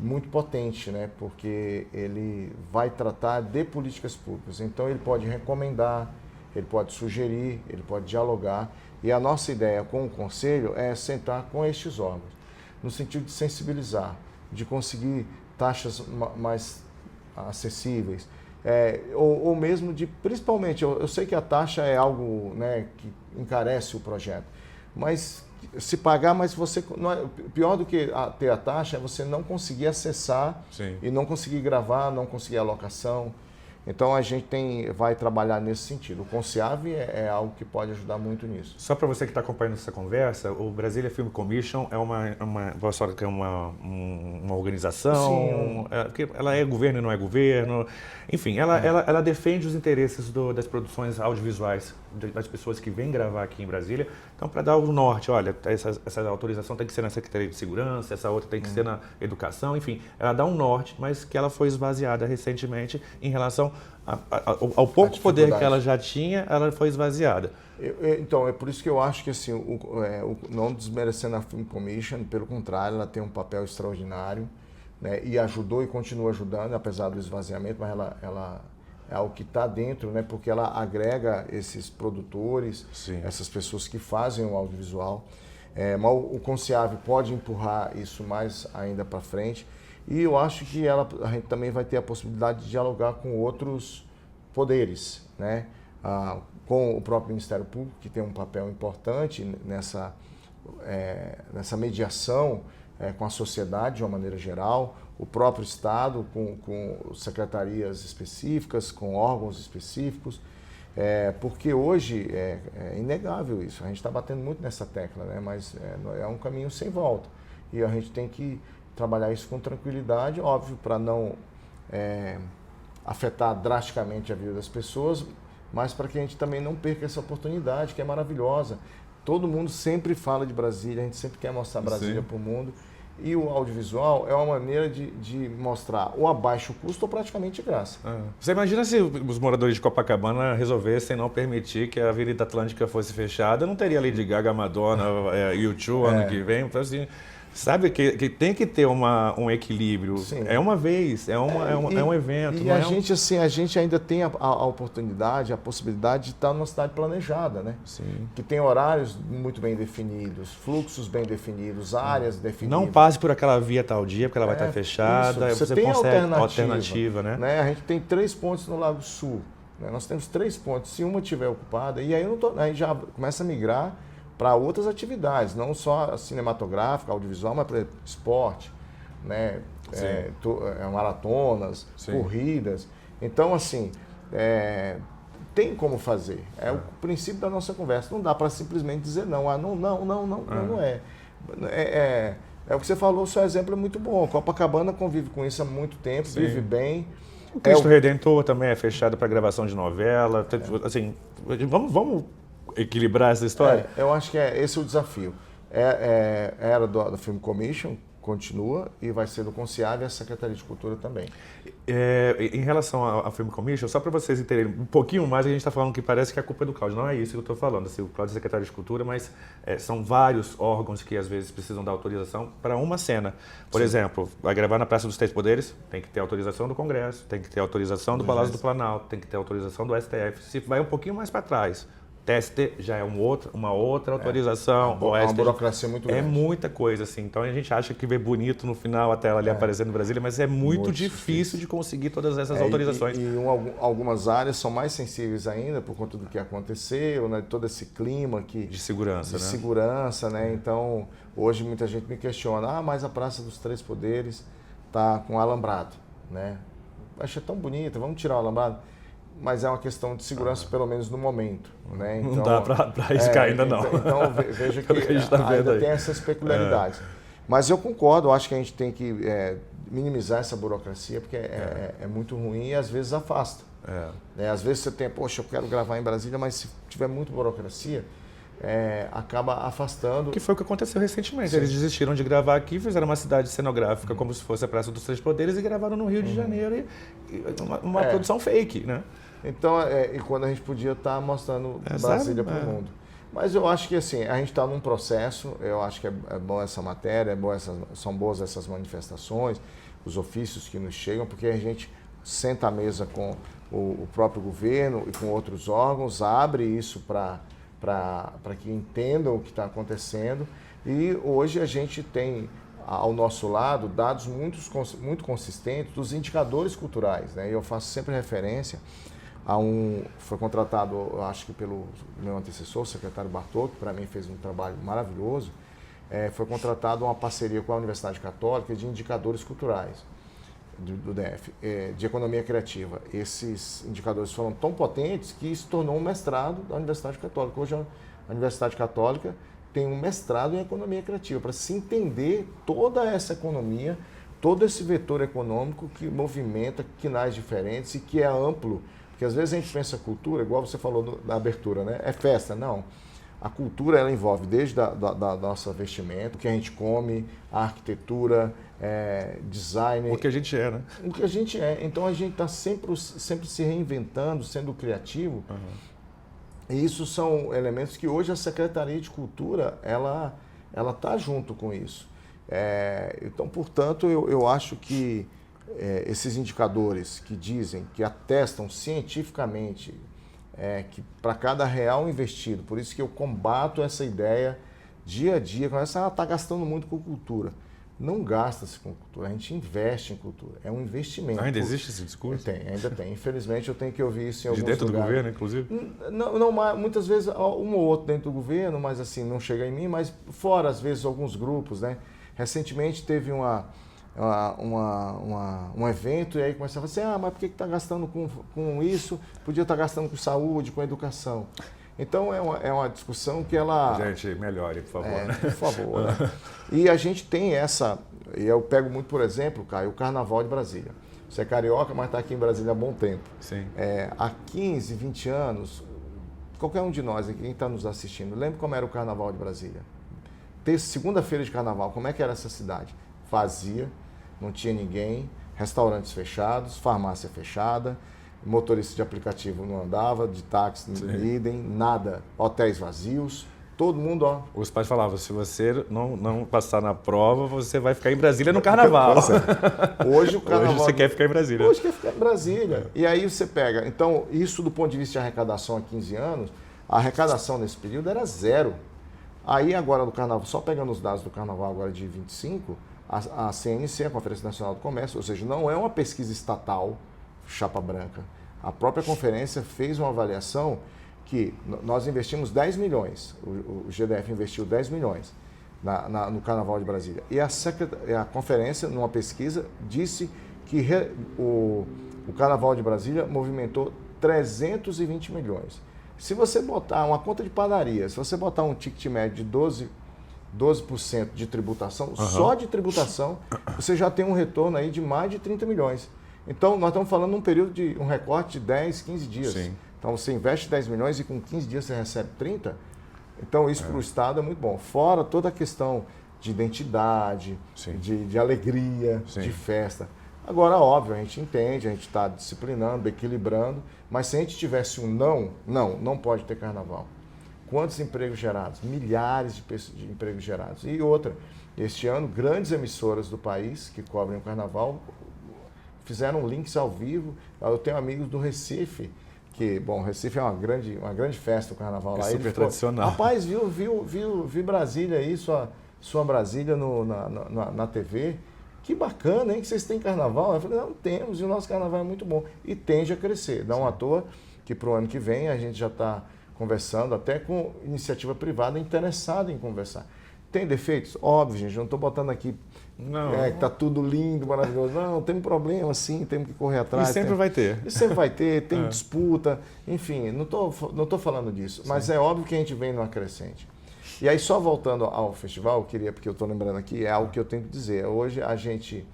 Speaker 2: muito potente, né? Porque ele vai tratar de políticas públicas. Então ele pode recomendar, ele pode sugerir, ele pode dialogar. E a nossa ideia com o Conselho é sentar com estes órgãos, no sentido de sensibilizar, de conseguir taxas mais acessíveis, ou mesmo de, principalmente, eu sei que a taxa é algo, né, que encarece o projeto, mas se pagar, mas você não é, pior do que ter a taxa é você não conseguir acessar. Sim. E não conseguir gravar, não conseguir alocação. Então a gente vai trabalhar nesse sentido. O Conceave é algo que pode ajudar muito nisso.
Speaker 1: Só para você que está acompanhando essa conversa, o Brasília Film Commission é uma organização, porque ela é governo e não é governo, enfim, ela defende os interesses das produções audiovisuais das pessoas que vêm gravar aqui em Brasília. Então, para dar o norte, olha, essa autorização tem que ser na Secretaria de Segurança, essa outra tem que ser na Educação, enfim, ela dá um norte, mas que ela foi esvaziada recentemente em relação ao pouco poder que ela já tinha, ela foi esvaziada.
Speaker 2: Então, é por isso que eu acho que, assim, não desmerecendo a Film Commission, pelo contrário, ela tem um papel extraordinário, né, e ajudou e continua ajudando, apesar do esvaziamento, mas ela é o que está dentro, né, porque ela agrega esses produtores, sim, essas pessoas que fazem o audiovisual. Mas o Conceave pode empurrar isso mais ainda para frente. E eu acho que a gente também vai ter a possibilidade de dialogar com outros poderes, né? Com o próprio Ministério Público, que tem um papel importante nessa mediação com a sociedade de uma maneira geral, o próprio Estado com secretarias específicas, com órgãos específicos, porque hoje é inegável isso. A gente está batendo muito nessa tecla, né? Mas é um caminho sem volta. E a gente tem que trabalhar isso com tranquilidade, óbvio, para não afetar drasticamente a vida das pessoas, mas para que a gente também não perca essa oportunidade, que é maravilhosa. Todo mundo sempre fala de Brasília, a gente sempre quer mostrar Brasília para o mundo. E o audiovisual é uma maneira de mostrar ou a baixo custo ou praticamente de graça.
Speaker 1: Você imagina se os moradores de Copacabana resolvessem não permitir que a Avenida Atlântica fosse fechada, não teria Lady Gaga, Madonna, U2 ano que vem, então, assim, sabe que tem que ter um equilíbrio. Sim. É uma vez, é um evento.
Speaker 2: E a gente ainda tem a oportunidade, a possibilidade de estar numa cidade planejada, né?
Speaker 1: Sim.
Speaker 2: Que tem horários muito bem definidos, fluxos bem definidos, áreas definidas.
Speaker 1: Não passe por aquela via tal dia, porque ela vai estar fechada.
Speaker 2: Você tem
Speaker 1: alternativa, né?
Speaker 2: A gente tem 3 pontes no Lago Sul. Né? Nós temos 3 pontes. Se uma estiver ocupada, e aí já começa a migrar para outras atividades, não só cinematográfica, audiovisual, mas para esporte, né? Maratonas, sim, corridas. Então, assim, tem como fazer. É o princípio da nossa conversa. Não dá para simplesmente dizer não. Não é. É o que você falou, o seu exemplo é muito bom. Copacabana convive com isso há muito tempo, sim, vive bem.
Speaker 1: O Cristo Redentor também é fechado para gravação de novela. Assim, vamos equilibrar essa história?
Speaker 2: Eu acho que esse é o desafio. Era do Film Commission, continua, e vai ser do Conceave e a Secretaria de Cultura também.
Speaker 1: Em relação ao Film Commission, só para vocês entenderem um pouquinho mais, a gente está falando que parece que a culpa é do Cláudio. Não é isso que eu estou falando. Assim, o Cláudio é secretário de Cultura, mas são vários órgãos que às vezes precisam dar autorização para uma cena. Por exemplo, vai gravar na Praça dos Três Poderes, tem que ter autorização do Congresso, tem que ter autorização do Palácio do Planalto, tem que ter autorização do STF. Se vai um pouquinho mais para trás, TST já é uma outra autorização.
Speaker 2: É uma burocracia muito grande.
Speaker 1: É muita coisa, assim. Então a gente acha que vê bonito no final a tela ali aparecendo em Brasília, mas é muito difícil de conseguir todas essas autorizações.
Speaker 2: E algumas áreas são mais sensíveis ainda por conta do que aconteceu, né? Todo esse clima
Speaker 1: de segurança,
Speaker 2: né? Então, hoje muita gente me questiona, mas a Praça dos Três Poderes está com alambrado, né? Achei tão bonita, vamos tirar o alambrado. Mas é uma questão de segurança, pelo menos no momento. Né? Então,
Speaker 1: não dá para arriscar ainda não.
Speaker 2: Então veja que ainda tem essas peculiaridades. Mas eu concordo, eu acho que a gente tem que minimizar essa burocracia, porque é muito ruim e às vezes afasta. Às vezes você tem, poxa, eu quero gravar em Brasília, mas se tiver muita burocracia, acaba afastando.
Speaker 1: Que foi o que aconteceu recentemente. Sim. Eles desistiram de gravar aqui, fizeram uma cidade cenográfica como se fosse a Praça dos Três Poderes e gravaram no Rio de Janeiro e uma produção fake, né?
Speaker 2: Então, e quando a gente podia estar mostrando Brasília para o mundo. Mas eu acho que assim, a gente está num processo, eu acho que é bom essa matéria, são boas essas manifestações, os ofícios que nos chegam, porque a gente senta à mesa com o próprio governo e com outros órgãos, abre isso para que entendam o que está acontecendo. E hoje a gente tem ao nosso lado dados muito consistentes dos indicadores culturais, né? Eu faço sempre referência foi contratado, acho que pelo meu antecessor, o secretário Bartô, que para mim fez um trabalho maravilhoso, foi contratado uma parceria com a Universidade Católica de indicadores culturais. do DF, de economia criativa. Esses indicadores foram tão potentes que se tornou um mestrado da Universidade Católica. Hoje a Universidade Católica tem um mestrado em economia criativa, para se entender toda essa economia, todo esse vetor econômico que movimenta quinais diferentes e que é amplo. Porque às vezes a gente pensa cultura, igual você falou na abertura, né? É festa. Não. A cultura ela envolve desde da nossa vestimenta, o que a gente come, a arquitetura, design.
Speaker 1: O que a gente é, né?
Speaker 2: O que a gente é. Então a gente está sempre se reinventando, sendo criativo. E isso são elementos que hoje a Secretaria de Cultura ela está junto com isso. Então, portanto, eu acho que esses indicadores que dizem, que atestam cientificamente que para cada real investido, por isso que eu combato essa ideia dia a dia, está gastando muito com cultura. Não gasta-se com cultura, a gente investe em cultura, é um investimento.
Speaker 1: Ainda existe esse discurso?
Speaker 2: Ainda tem. Infelizmente eu tenho que ouvir isso em alguns
Speaker 1: lugares. De dentro
Speaker 2: lugares.
Speaker 1: do governo, inclusive?
Speaker 2: Não, muitas vezes um ou outro dentro do governo, mas assim, não chega em mim, mas fora, às vezes, alguns grupos, né? Recentemente teve um evento e aí começava assim, mas por que está gastando com isso? Podia estar gastando com saúde, com educação. Então é uma discussão que ela...
Speaker 1: Gente, melhore, por favor. Né?
Speaker 2: Por favor. Né? E a gente tem e eu pego muito, por exemplo, Caio, o Carnaval de Brasília. Você é carioca, mas está aqui em Brasília há bom tempo.
Speaker 1: Sim.
Speaker 2: Há 15, 20 anos, qualquer um de nós aqui, quem está nos assistindo, lembra como era o Carnaval de Brasília? Segunda-feira de Carnaval, como é que era essa cidade? Vazia, não tinha ninguém, restaurantes fechados, farmácia fechada, motorista de aplicativo não andava, de táxi, idem, nada, hotéis vazios, todo mundo,
Speaker 1: Os pais falavam, se você não passar na prova, você vai ficar em Brasília no Carnaval.
Speaker 2: Hoje o Carnaval...
Speaker 1: Hoje você quer ficar em Brasília.
Speaker 2: Hoje quer ficar em Brasília. E aí você pega, então, isso do ponto de vista de arrecadação há 15 anos, a arrecadação nesse período era zero. Aí agora do Carnaval, só pegando os dados do Carnaval agora de 25, a CNC, a Conferência Nacional do Comércio, ou seja, não é uma pesquisa estatal, chapa branca. A própria conferência fez uma avaliação que nós investimos 10 milhões, o GDF investiu 10 milhões no Carnaval de Brasília. E a conferência, numa pesquisa, disse que o Carnaval de Brasília movimentou 320 milhões. Se você botar uma conta de padaria, se você botar um ticket médio de 12% de tributação, só de tributação, você já tem um retorno aí de mais de 30 milhões. Então, nós estamos falando num período de um recorte de 10, 15 dias.
Speaker 1: Sim.
Speaker 2: Então, você investe 10 milhões e com 15 dias você recebe 30. Então, isso para o Estado é muito bom. Fora toda a questão de identidade, de alegria, de festa. Agora, óbvio, a gente entende, a gente está disciplinando, equilibrando, mas se a gente tivesse um não pode ter carnaval. Quantos empregos gerados? Milhares de empregos gerados. E outra, este ano, grandes emissoras do país que cobrem o carnaval fizeram links ao vivo. Eu tenho amigos do Recife, que, bom, Recife é uma grande festa do carnaval lá.
Speaker 1: Super tradicional.
Speaker 2: Rapaz, vi Brasília aí, sua Brasília na TV. Que bacana, hein, que vocês têm carnaval. Eu falei, não, temos, e o nosso carnaval é muito bom. E tende a crescer. Não à toa que para o ano que vem a gente já está conversando, até com iniciativa privada interessada em conversar. Tem defeitos? Óbvio, gente, não estou botando aqui que está tudo lindo, maravilhoso. Não, tem um problema, sim, temos que correr atrás.
Speaker 1: E sempre vai ter.
Speaker 2: E sempre vai ter, tem disputa, enfim, não estou falando disso. Mas é óbvio que a gente vem numa crescente. E aí, só voltando ao festival, porque eu estou lembrando aqui, é algo que eu tenho que dizer. Hoje a gente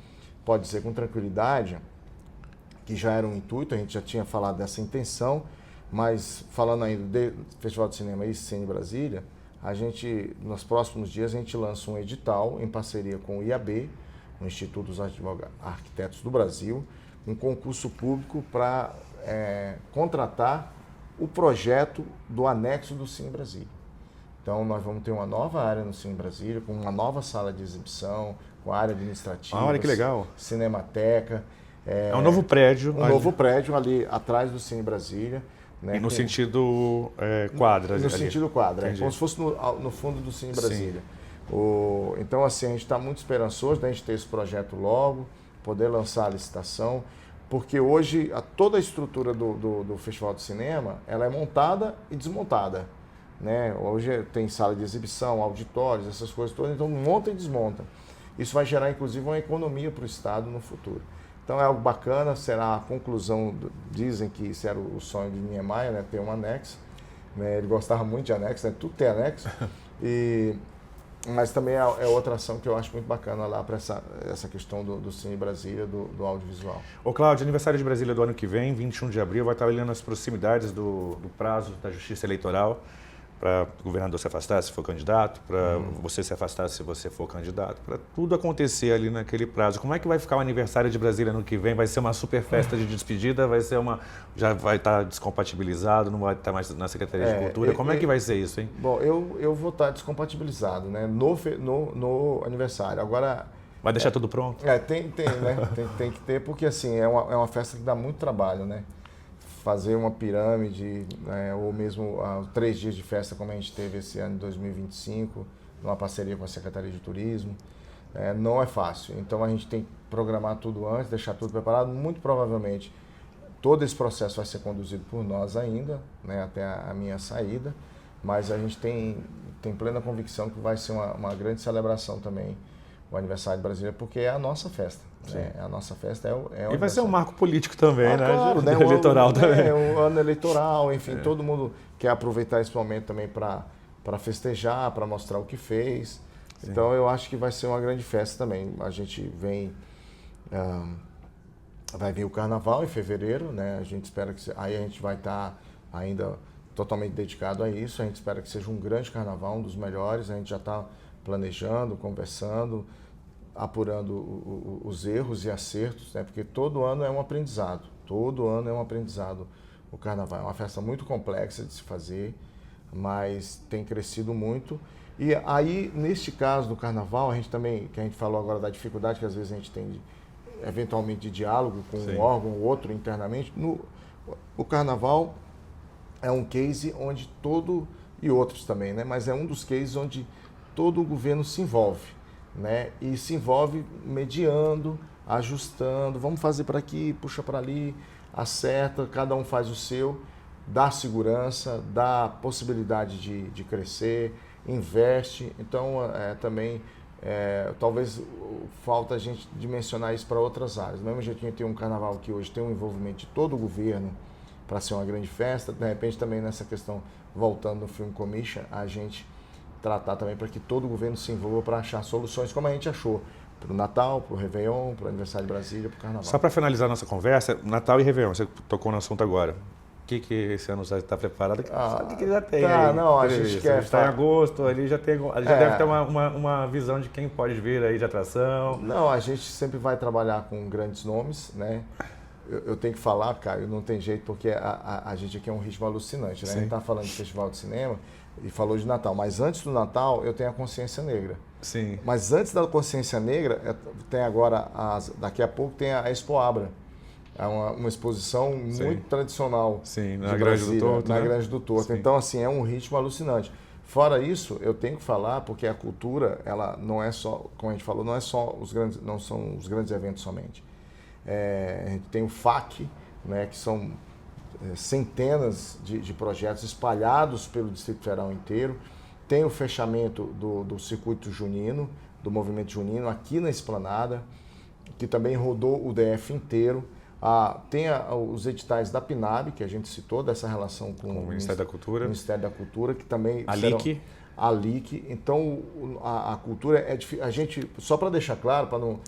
Speaker 2: pode dizer com tranquilidade que já era um intuito, a gente já tinha falado dessa intenção, mas falando ainda do Festival de Cinema e Cine Brasília, nos próximos dias, a gente lança um edital em parceria com o IAB, o Instituto dos Arquitetos do Brasil, um concurso público para contratar o projeto do anexo do Cine Brasília. Então, nós vamos ter uma nova área no Cine Brasília, com uma nova sala de exibição, com área administrativa,
Speaker 1: olha que legal.
Speaker 2: Cinemateca.
Speaker 1: É um novo prédio.
Speaker 2: Novo prédio ali atrás do Cine Brasília. Né,
Speaker 1: e no sentido quadra.
Speaker 2: No sentido quadra,
Speaker 1: Entendi.
Speaker 2: Como se fosse no fundo do Cine Brasília. Então, assim, a gente está muito esperançoso da gente ter esse projeto logo, poder lançar a licitação, porque hoje toda a estrutura do Festival de Cinema ela é montada e desmontada. Né? Hoje tem sala de exibição, auditórios, essas coisas todas, então monta e desmonta. Isso vai gerar, inclusive, uma economia para o Estado no futuro. Então é algo bacana, será a conclusão, dizem que isso era o sonho de Niemeyer, né, ter um anexo. Né, ele gostava muito de anexo, né, tudo tem anexo. Mas também é outra ação que eu acho muito bacana lá para essa questão do Cine Brasília, do audiovisual.
Speaker 1: Ô Cláudio, aniversário de Brasília do ano que vem, 21 de abril, vai estar ali nas proximidades do prazo da Justiça Eleitoral para o governador se afastar se for candidato, para você se afastar se você for candidato, para tudo acontecer ali naquele prazo. Como é que vai ficar o aniversário de Brasília ano que vem? Vai ser uma super festa de despedida? Já vai estar descompatibilizado, não vai estar mais na Secretaria de Cultura? Como é que vai ser isso, hein?
Speaker 2: Bom, eu vou estar descompatibilizado, né, no aniversário. Agora...
Speaker 1: Vai deixar tudo pronto?
Speaker 2: Tem que ter, porque assim, é uma festa que dá muito trabalho, né? Fazer uma pirâmide, né, ou mesmo 3 dias de festa como a gente teve esse ano de 2025, numa parceria com a Secretaria de Turismo, não é fácil. Então a gente tem que programar tudo antes, deixar tudo preparado. Muito provavelmente todo esse processo vai ser conduzido por nós ainda, né, até a minha saída, mas a gente tem plena convicção que vai ser uma grande celebração também, o aniversário de Brasília, porque é a nossa festa. Né? A nossa festa
Speaker 1: E vai ser um marco político também, né?
Speaker 2: Claro, né?
Speaker 1: Eleitoral também.
Speaker 2: Um ano eleitoral, enfim, todo mundo quer aproveitar esse momento também para festejar, para mostrar o que fez. Sim. Então eu acho que vai ser uma grande festa também. A gente vai vir o Carnaval em fevereiro, né? A gente espera que aí a gente vai estar ainda totalmente dedicado a isso. A gente espera que seja um grande Carnaval, um dos melhores. A gente já está planejando, conversando, apurando os erros e acertos, né? Porque todo ano é um aprendizado, o Carnaval. É uma festa muito complexa de se fazer, mas tem crescido muito. E aí, neste caso do Carnaval, a gente também, que a gente falou agora da dificuldade que às vezes a gente tem, eventualmente, de diálogo com um órgão ou outro internamente, o Carnaval é um case onde e outros também, né? Mas é um dos cases onde todo o governo se envolve. Né? E se envolve mediando, ajustando, vamos fazer para aqui, puxa para ali, acerta, cada um faz o seu, dá segurança, dá possibilidade de crescer, investe. Então, também, talvez falta a gente dimensionar isso para outras áreas. Do mesmo jeito que a gente tem um carnaval que hoje tem um envolvimento de todo o governo para ser uma grande festa, de repente também nessa questão, voltando no Film Commission, a gente tratar também para que todo o governo se envolva para achar soluções, como a gente achou, para o Natal, para o Réveillon, para o aniversário de Brasília, para o Carnaval.
Speaker 1: Só para finalizar a nossa conversa, Natal e Réveillon, você tocou no assunto agora. O que esse ano já está preparado? Sabe o que já tem aí?
Speaker 2: Não, a gente quer...
Speaker 1: Está em agosto, ali já deve ter uma visão de quem pode vir aí de atração.
Speaker 2: Não, a gente sempre vai trabalhar com grandes nomes, né? Eu tenho que falar, Caio, não tem jeito, porque a gente aqui é um ritmo alucinante, né? A gente está falando de festival de cinema e falou de Natal, mas antes do Natal eu tenho a Consciência Negra.
Speaker 1: Sim.
Speaker 2: Mas antes da Consciência Negra, tem agora, daqui a pouco tem a Expo Abra. É uma exposição muito tradicional.
Speaker 1: Sim, na Grande do Torto.
Speaker 2: Na Grande do Torto. Então, assim, é um ritmo alucinante. Fora isso, eu tenho que falar, porque a cultura, ela não é só, como a gente falou, não são os grandes eventos somente. A gente tem o FAC, né, que são centenas de projetos espalhados pelo Distrito Federal inteiro. Tem o fechamento do circuito junino, do movimento junino, aqui na Esplanada, que também rodou o DF inteiro. Tem os editais da PNAB, que a gente citou, dessa relação com
Speaker 1: o Ministério da Cultura.
Speaker 2: O Ministério da Cultura, que também...
Speaker 1: A
Speaker 2: LIC. Então, a cultura é difícil. A gente, só para deixar claro, para não...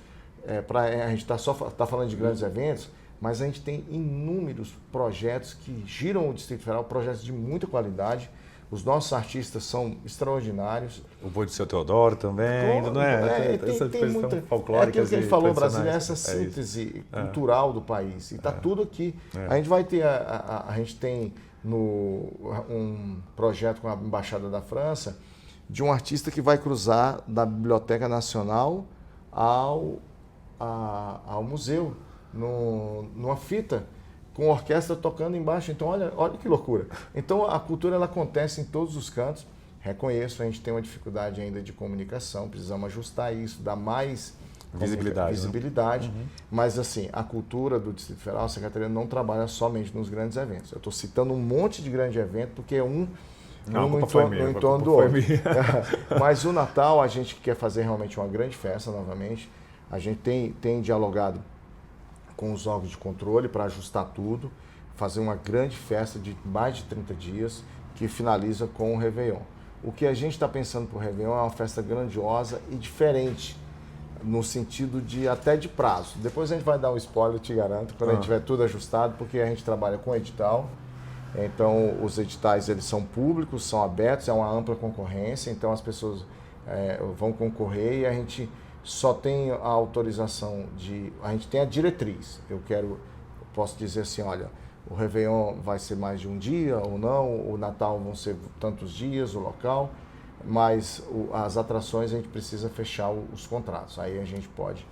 Speaker 2: a gente tá falando de grandes eventos, mas a gente tem inúmeros projetos que giram o Distrito Federal, projetos de muita qualidade. Os nossos artistas são extraordinários.
Speaker 1: O Boi do Seu Teodoro também, não é?
Speaker 2: Tem muita folclórica. É aquilo que ele falou, Brasília, essa síntese cultural do país. E está tudo aqui. A gente vai ter, a gente tem um projeto com a Embaixada da França de um artista que vai cruzar da Biblioteca Nacional ao museu, numa fita, com a orquestra tocando embaixo. Então, olha que loucura. Então, a cultura ela acontece em todos os cantos. Reconheço, a gente tem uma dificuldade ainda de comunicação, precisamos ajustar isso, dar mais visibilidade.
Speaker 1: Né?
Speaker 2: Mas, assim, a cultura do Distrito Federal, a Secretaria não trabalha somente nos grandes eventos. Eu estou citando um monte de grande evento, porque é um no entorno do outro. Mas o Natal, a gente quer fazer realmente uma grande festa novamente. A gente tem dialogado com os órgãos de controle para ajustar tudo, fazer uma grande festa de mais de 30 dias que finaliza com o Réveillon. O que a gente está pensando para o Réveillon é uma festa grandiosa e diferente, no sentido de até de prazo. Depois a gente vai dar um spoiler, te garanto, quando a gente tiver tudo ajustado, porque a gente trabalha com edital. Então, os editais eles são públicos, são abertos, é uma ampla concorrência, então as pessoas vão concorrer e a gente só tem a autorização a gente tem a diretriz. Eu posso dizer assim, olha, o Réveillon vai ser mais de um dia ou não, o Natal vão ser tantos dias, o local, mas as atrações a gente precisa fechar os contratos, aí a gente pode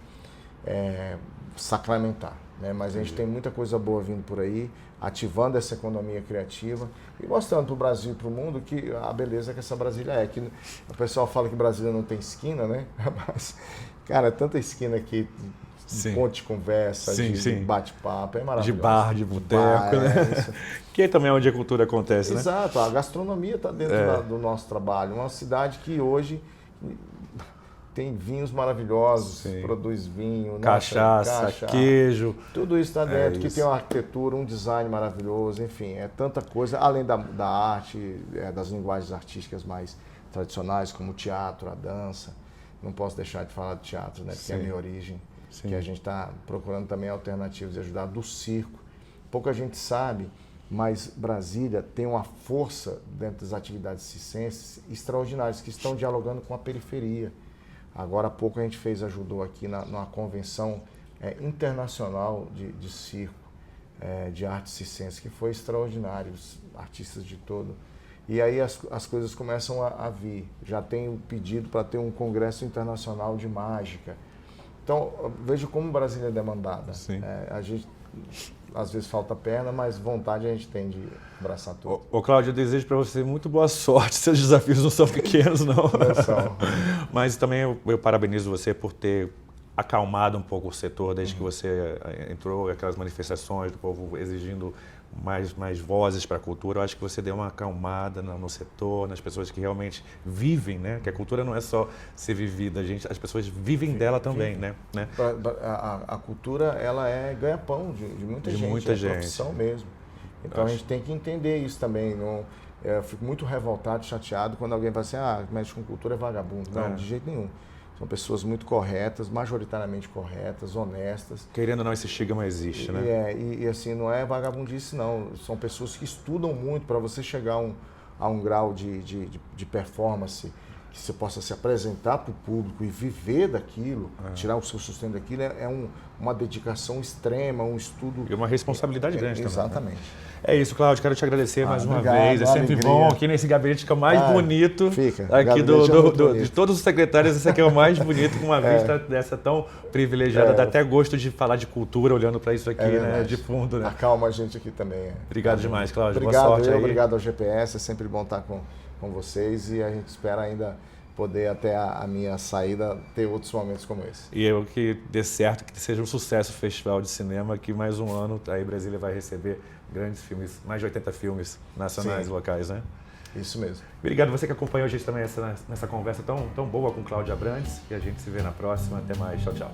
Speaker 2: sacramentar, né? Mas a gente tem muita coisa boa vindo por aí, ativando essa economia criativa e mostrando para o Brasil e para o mundo que a beleza que essa Brasília é. Que o pessoal fala que Brasília não tem esquina, né? Mas, cara, é tanta esquina aqui, de ponte de conversa, de bate-papo, é maravilhoso.
Speaker 1: De bar, de boteco, né? Que é também onde a cultura acontece, né?
Speaker 2: Exato, a gastronomia está dentro do nosso trabalho. Uma cidade que hoje tem vinhos maravilhosos, produz vinho,
Speaker 1: cachaça, queijo.
Speaker 2: Tudo isso está dentro, que tem uma arquitetura, um design maravilhoso, enfim, é tanta coisa, além da arte, das linguagens artísticas mais tradicionais, como o teatro, a dança. Não posso deixar de falar do teatro, né? Porque é a minha origem, que a gente está procurando também alternativas de ajudar, do circo. Pouca gente sabe, mas Brasília tem uma força dentro das atividades circenses extraordinárias, que estão dialogando com a periferia. Agora há pouco a gente ajudou aqui numa convenção internacional de circo, de arte circense, que foi extraordinário, os artistas de todo. E aí as coisas começam a vir. Já tem o pedido para ter um congresso internacional de mágica. Então, vejo como Brasília é demandada. A gente, às vezes, falta perna, mas vontade a gente tem de abraçar tudo.
Speaker 1: Ô Cláudio, eu desejo para você muito boa sorte. Seus desafios não são pequenos, não.
Speaker 2: Não são.
Speaker 1: Mas também eu parabenizo você por ter acalmado um pouco o setor desde que você entrou, aquelas manifestações do povo exigindo mais vozes para a cultura. Eu acho que você deu uma acalmada no setor, nas pessoas que realmente vivem, né? Que a cultura não é só ser vivida, as pessoas vivem dela também, né?
Speaker 2: A cultura, ela ganha-pão de muita gente,
Speaker 1: muita gente.
Speaker 2: Profissão mesmo. Então a gente tem que entender isso também. Eu fico muito revoltado, chateado quando alguém fala assim, mexe com cultura é vagabundo. Não, de jeito nenhum. São pessoas muito corretas, majoritariamente corretas, honestas.
Speaker 1: Querendo ou não, esse estigma existe, né?
Speaker 2: E assim, não é vagabundice, não. São pessoas que estudam muito para você chegar a um grau de performance, que você possa se apresentar para o público e viver daquilo, tirar o seu sustento daquilo, uma dedicação extrema, um estudo...
Speaker 1: E uma responsabilidade grande também.
Speaker 2: Exatamente.
Speaker 1: É isso, Cláudio, quero te agradecer mais uma vez. É sempre bom aqui nesse gabinete, que é o mais bonito aqui de todos os secretários. Esse aqui é o mais bonito, com uma vista dessa tão privilegiada. Dá até gosto de falar de cultura olhando para isso aqui, né, de fundo. Né?
Speaker 2: Acalma a gente aqui também.
Speaker 1: Obrigado demais, Cláudio.
Speaker 2: Obrigado,
Speaker 1: boa sorte aí.
Speaker 2: Obrigado ao GPS, é sempre bom estar com vocês e a gente espera ainda poder, até a minha saída, ter outros momentos como esse.
Speaker 1: E eu que dê certo, que seja um sucesso o Festival de Cinema, que mais um ano aí Brasília vai receber grandes filmes, mais de 80 filmes nacionais e locais, né?
Speaker 2: Isso mesmo.
Speaker 1: Obrigado você que acompanhou a gente também nessa conversa tão boa com Cláudio Abrantes, e a gente se vê na próxima. Até mais. Tchau, tchau.